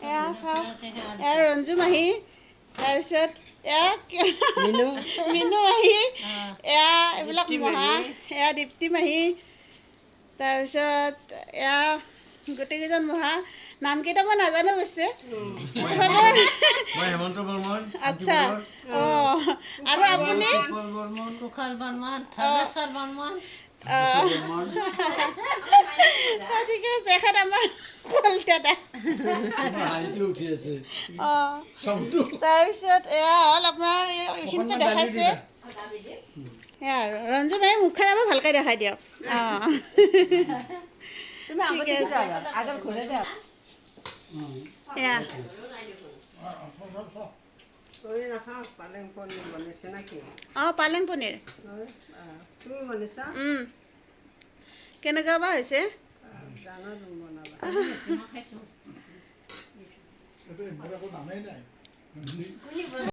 এয়া চাওক এয়া ৰঞ্জু মাহী তাৰপিছত এয়া মিনু মাহী এয়া এইবিলাক মহা এয়া দীপ্তি মাহী তাৰপিছত এয়া গোটেইকেইজন মহা নামকেইটা মই নাজানো পিছে আচ্ছা অঁ আৰু আপুনি কুশল বৰ্মন ধৰ্মেশ্বৰ বৰ্মন ঠিক আছে এখেত আমাৰ কলিতা অঁ তাৰপিছত এয়া হ'ল আপোনাৰ এইখিনিতে দেখাইছোৱে সেয়া আৰু ৰঞ্জু মাহী মুখখন এবাৰ ভালকৈ দেখাই দিয়ক অঁ ঠিক আছে এয়া অঁ পালেং পনীৰ কেনেকুৱা বা হৈছে খাইছোঁ